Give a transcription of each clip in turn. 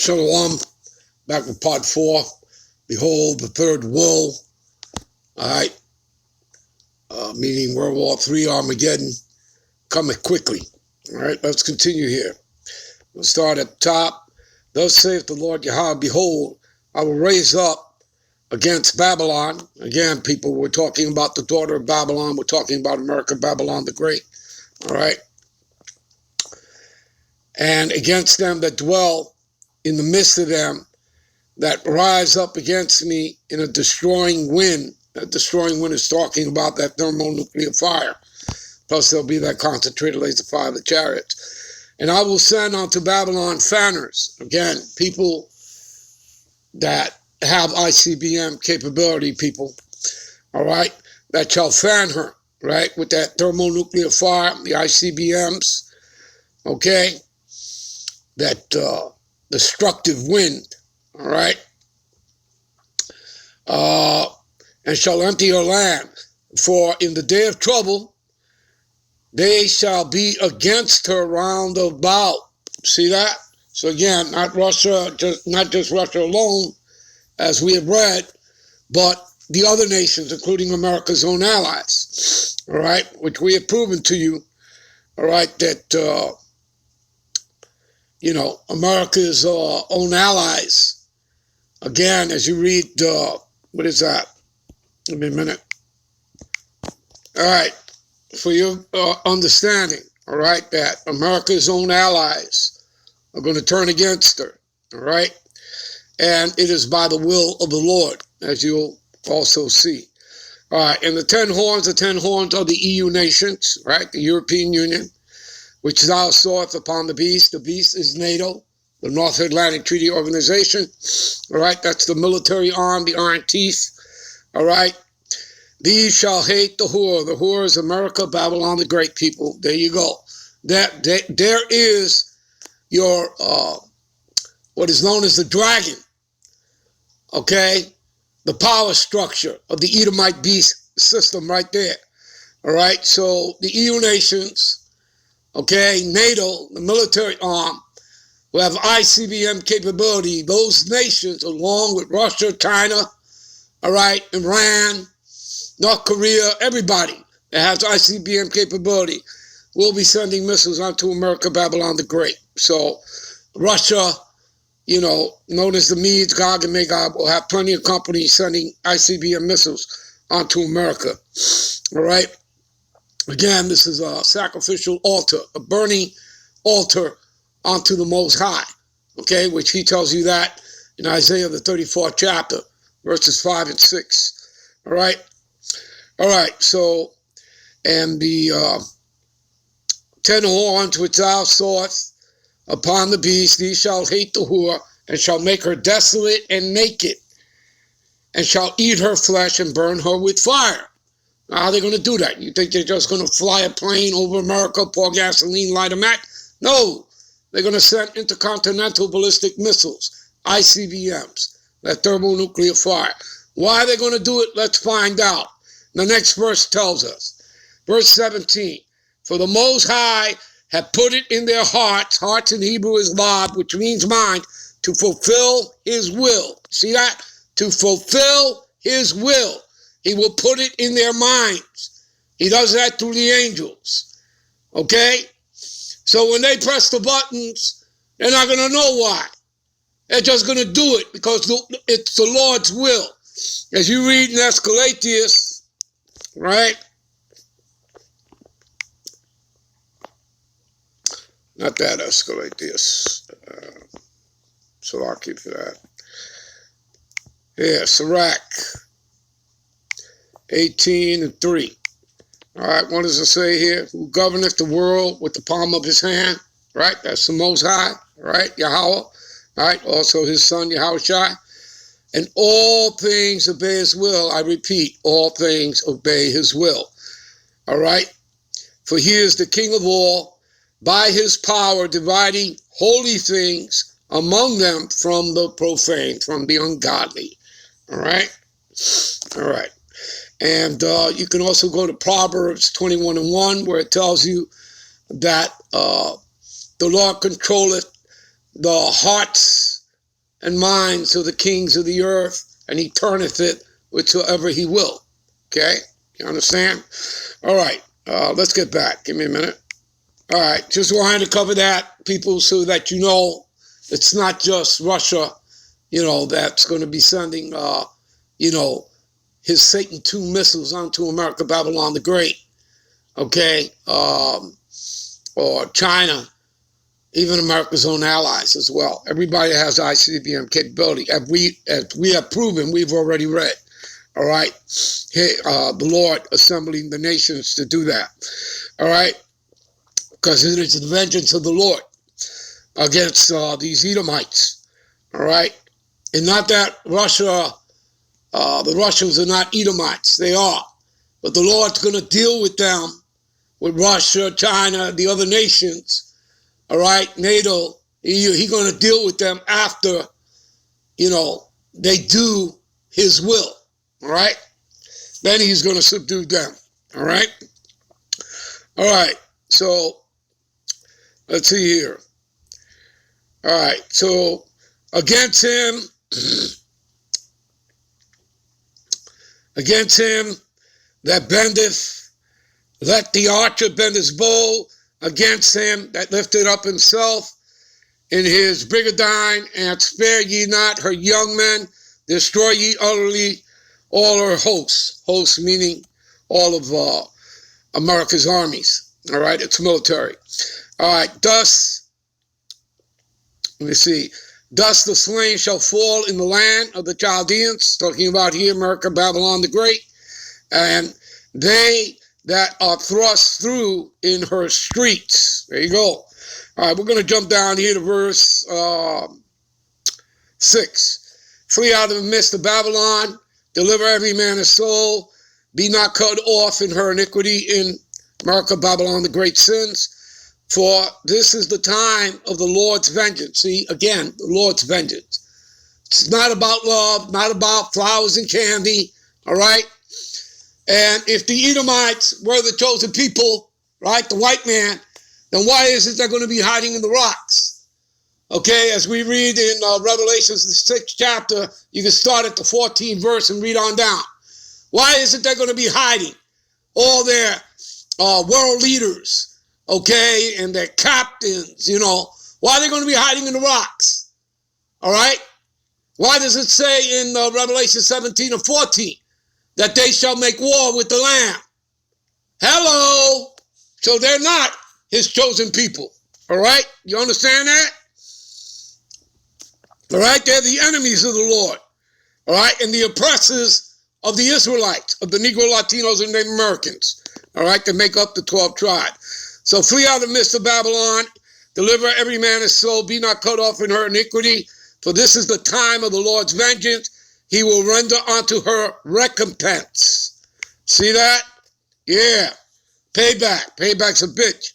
Shalom, back with part 4. Behold, the third woe, all right, meaning World War III, Armageddon, cometh quickly. All right, let's continue here. We'll start at the top. Thus saith the Lord Yahweh, behold, I will raise up against Babylon. Again, people, we're talking about the daughter of Babylon. We're talking about America, Babylon the Great. All right. And against them that dwell in the midst of them, that rise up against me in a destroying wind. That destroying wind is talking about that thermonuclear fire. Plus there'll be that concentrated laser fire of the chariots. And I will send unto Babylon fanners. Again, people that have ICBM capability, people, all right, that shall fan her, right, with that thermonuclear fire, the ICBMs, okay, that destructive wind, all right, and shall empty her land. For in the day of trouble, they shall be against her round about. See that? So again, not Russia, not just Russia alone, as we have read, but the other nations, including America's own allies, all right, which we have proven to you, all right, that, America's own allies, again, as you read, what is that? Give me a minute. All right, for your understanding, all right, that America's own allies are going to turn against her, all right? And it is by the will of the Lord, as you'll also see. All right, and the 10 horns are the EU nations, right, the European Union, which thou sawest upon the beast. The beast is NATO, the North Atlantic Treaty Organization, all right, that's the military arm, the Iron Teeth, all right. These shall hate the whore. The whore is America, Babylon, the great people. There you go. There is your, what is known as the dragon, okay? The power structure of the Edomite beast system right there, all right? So the EU nations, okay, NATO, the military arm, who have ICBM capability, those nations, along with Russia, China, all right, Iran, North Korea, everybody that has ICBM capability will be sending missiles onto America, Babylon the Great. So Russia, known as the Medes, Gog and Magog, will have plenty of companies sending ICBM missiles onto America. All right. Again, this is a sacrificial altar, a burning altar onto the Most High. Okay, which he tells you that in Isaiah the 34th chapter, verses 5 and 6. All right. All right, so, and the 10 horns which thou sawest upon the beast, these shall hate the whore, and shall make her desolate and naked, and shall eat her flesh and burn her with fire. Now, how are they going to do that? You think they're just going to fly a plane over America, pour gasoline, light a match? No, they're going to send intercontinental ballistic missiles, ICBMs, that thermonuclear fire. Why are they going to do it? Let's find out. The next verse tells us, verse 17, for the Most High have put it in their hearts in Hebrew is lab, which means mind, to fulfill his will. See that? To fulfill his will. He will put it in their minds. He does that through the angels. Okay? So when they press the buttons, they're not going to know why. They're just going to do it because it's the Lord's will. As you read in Escalatius, right? Not that Escalatius. So I'll keep that. Yeah, Sirach 18 and 3. All right, what does it say here? Who governeth the world with the palm of his hand, right? That's the Most High, right? Yahweh, right? Also his son, Yahushua. And all things obey his will. I repeat, all things obey his will. All right? For he is the king of all, by his power dividing holy things among them from the profane, from the ungodly. All right? All right. And you can also go to Proverbs 21 and 1, where it tells you that the Lord controlleth the hearts and minds of the kings of the earth, and he turneth it whithersoever he will. Okay? You understand? All right. Let's get back. Give me a minute. All right. Just wanted to cover that, people, so that you know it's not just Russia, that's going to be sending, his Satan II missiles onto America, Babylon the Great. Okay? Or China, even America's own allies as well. Everybody has ICBM capability. As we have proven, we've already read. All right? The Lord assembling the nations to do that. All right? Because it is the vengeance of the Lord against these Edomites. All right? And not that Russia, the Russians are not Edomites. They are. But the Lord's going to deal with them, with Russia, China, the other nations. All right? NATO. He's going to deal with them after, they do his will. All right? Then he's going to subdue them. All right? All right. So, let's see here. All right. So, against him that bendeth, let the archer bend his bow against him that lifted up himself in his brigandine, and spare ye not her young men, destroy ye utterly all her hosts. Hosts meaning all of America's armies. All right, it's military. All right, thus, let me see. Thus the slain shall fall in the land of the Chaldeans, talking about here, America, Babylon the Great, and they that are thrust through in her streets. There you go. All right, we're going to jump down here to verse 6. Flee out of the midst of Babylon, deliver every man his soul, be not cut off in her iniquity in America, Babylon the Great sins. For this is the time of the Lord's vengeance. See, again, the Lord's vengeance. It's not about love, not about flowers and candy, all right? And if the Edomites were the chosen people, right, the white man, then why is it they're going to be hiding in the rocks? Okay, as we read in Revelations, the 6th chapter, you can start at the 14th verse and read on down. Why is it they're going to be hiding? All their world leaders, okay, and their captains, why are they going to be hiding in the rocks? All right? Why does it say in Revelation 17 and 14 that they shall make war with the Lamb? Hello? So they're not his chosen people. All right? You understand that? All right? They're the enemies of the Lord. All right? And the oppressors of the Israelites, of the Negro, Latinos, and Native Americans. All right? That make up the 12 tribes. So flee out of the midst of Babylon, deliver every man his soul, be not cut off in her iniquity, for this is the time of the Lord's vengeance. He will render unto her recompense. See that? Yeah. Payback. Payback's a bitch.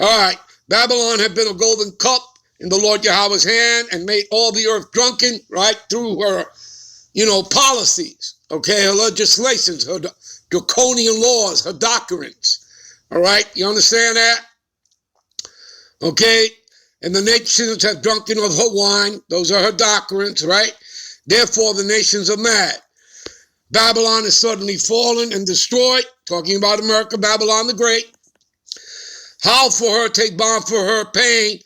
All right. Babylon had been a golden cup in the Lord Yahweh's hand and made all the earth drunken, right, through her, policies, okay, her legislations, her draconian laws, her doctrines. All right, you understand that? Okay, and the nations have drunken of her wine. Those are her doctrines, right? Therefore, the nations are mad. Babylon is suddenly fallen and destroyed. Talking about America, Babylon the Great. Howl for her, take balm for her pain.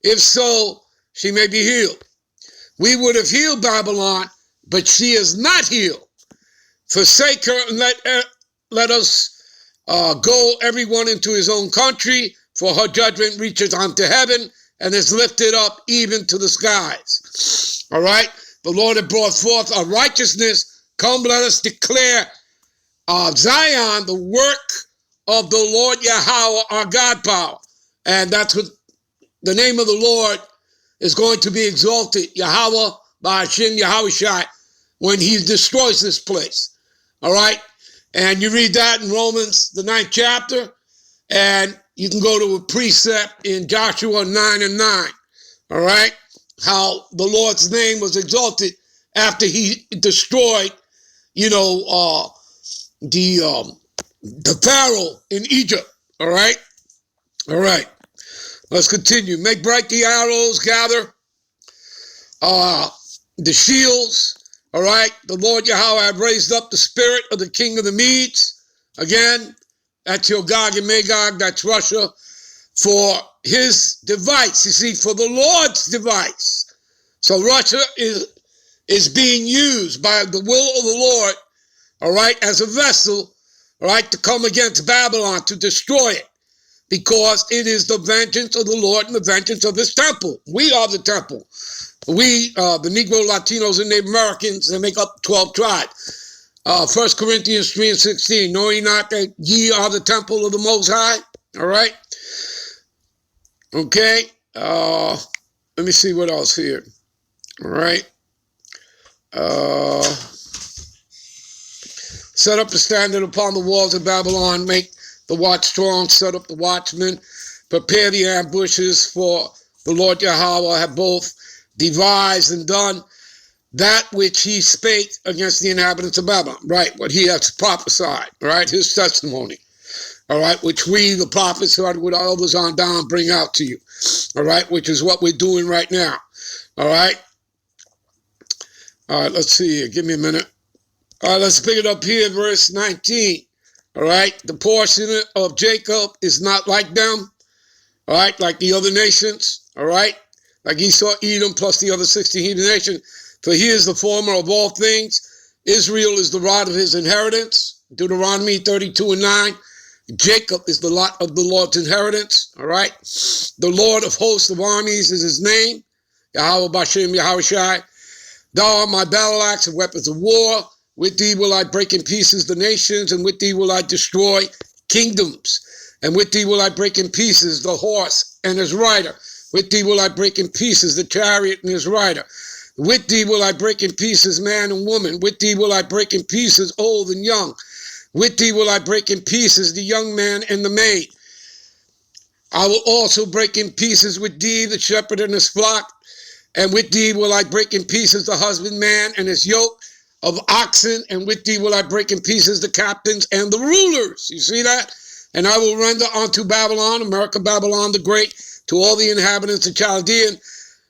If so, she may be healed. We would have healed Babylon, but she is not healed. Forsake her and let us go everyone into his own country, for her judgment reaches unto heaven and is lifted up even to the skies. All right? The Lord had brought forth a righteousness. Come, let us declare Zion, the work of the Lord Yahweh, our God power. And that's what the name of the Lord is going to be exalted. Yahweh, Ba'ashem, Yahushai, when he destroys this place. All right? And you read that in Romans, the 9th chapter, and you can go to a precept in Joshua 9 and 9, all right? How the Lord's name was exalted after he destroyed, the Pharaoh in Egypt, all right? All right, let's continue. Make bright the arrows, gather the shields. All right. The Lord Yahweh have raised up the spirit of the king of the Medes. Again, that's your Gog and Magog. That's Russia. For his device. You see, for the Lord's device. So Russia is being used by the will of the Lord, all right, as a vessel, all right, to come against Babylon, to destroy it, because it is the vengeance of the Lord and the vengeance of his temple. We are the temple. We, the Negro, Latinos, and Native Americans, they make up 12 tribes. 1 Corinthians 3:16, know ye not that ye are the temple of the Most High? All right. Okay. Let me see what else here. All right. Set up the standard upon the walls of Babylon, make the watch strong, set up the watchmen, prepare the ambushes, for the Lord Yahweh have both devised and done that which he spake against the inhabitants of Babylon. Right, what he has prophesied, right, his testimony. All right, which we, the prophets, started with our elders on down, bring out to you. All right, which is what we're doing right now. All right. All right, let's see here. Give me a minute. All right, let's pick it up here, verse 19. All right, the portion of Jacob is not like them. All right, like the other nations. All right, like Esau, Edom, plus the other 60 heathen nations. For he is the former of all things. Israel is the rod of his inheritance. Deuteronomy 32:9. Jacob is the lot of the Lord's inheritance. All right. The Lord of hosts of armies is his name. Yahweh Bashem Yahushai. Thou art my battle axe and weapons of war. With thee will I break in pieces the nations, and with thee will I destroy kingdoms. And with thee will I break in pieces the horse and his rider. With thee will I break in pieces the chariot and his rider. With thee will I break in pieces man and woman. With thee will I break in pieces old and young. With thee will I break in pieces the young man and the maid. I will also break in pieces with thee the shepherd and his flock. And with thee will I break in pieces the husbandman and his yoke of oxen. And with thee will I break in pieces the captains and the rulers. You see that? And I will render unto Babylon, America, Babylon the Great, to all the inhabitants of Chaldean,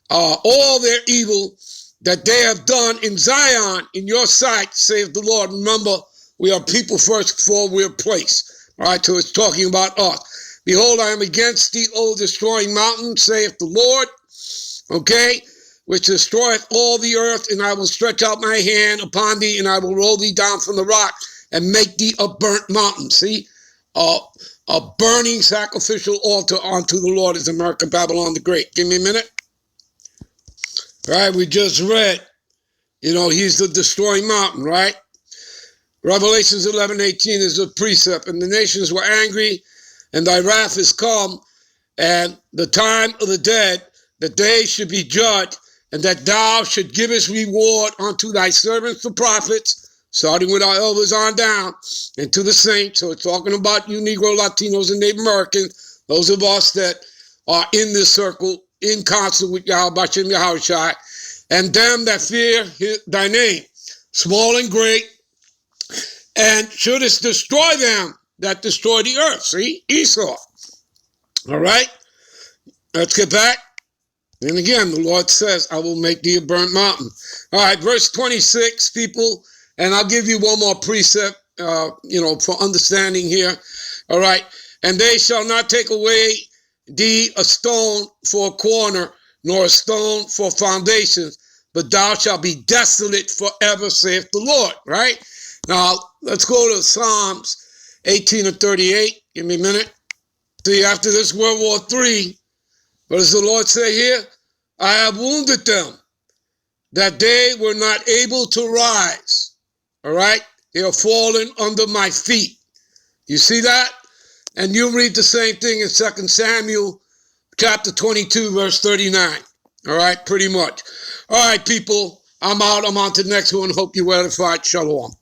all their evil that they have done in Zion, in your sight, saith the Lord. Remember, we are people first before we're place. All right, so it's talking about us. Behold, I am against thee, O destroying mountain, saith the Lord, okay, which destroyeth all the earth, and I will stretch out my hand upon thee, and I will roll thee down from the rock, and make thee a burnt mountain. See, a burning sacrificial altar unto the Lord is America, Babylon the Great. Give me a minute. All right, we just read, he's the destroying mountain, right? Revelations 11:18 is a precept, and the nations were angry, and thy wrath is come, and the time of the dead, that they should be judged, and that thou should givest reward unto thy servants the prophets, starting with our elders on down, and to the saints. So it's talking about you Negro, Latinos, and Native Americans, those of us that are in this circle, in concert with Yahweh Bashem Yahushai, and them that fear thy name, small and great, and shouldest destroy them that destroy the earth. See, Esau. All right, let's get back. And again, the Lord says, I will make thee a burnt mountain. All right, verse 26, people, and I'll give you one more precept, for understanding here. All right, and they shall not take away thee a stone for a corner, nor a stone for foundations, but thou shalt be desolate forever, saith the Lord. Right? Now, let's go to Psalms 18:38. Give me a minute. See, after this World War III, what does the Lord say here? I have wounded them, that they were not able to rise. All right? They are fallen under my feet. You see that? And you read the same thing in 2 Samuel chapter 22, verse 39. All right? Pretty much. All right, people. I'm out. I'm on to the next one. Hope you're edified. Shalom.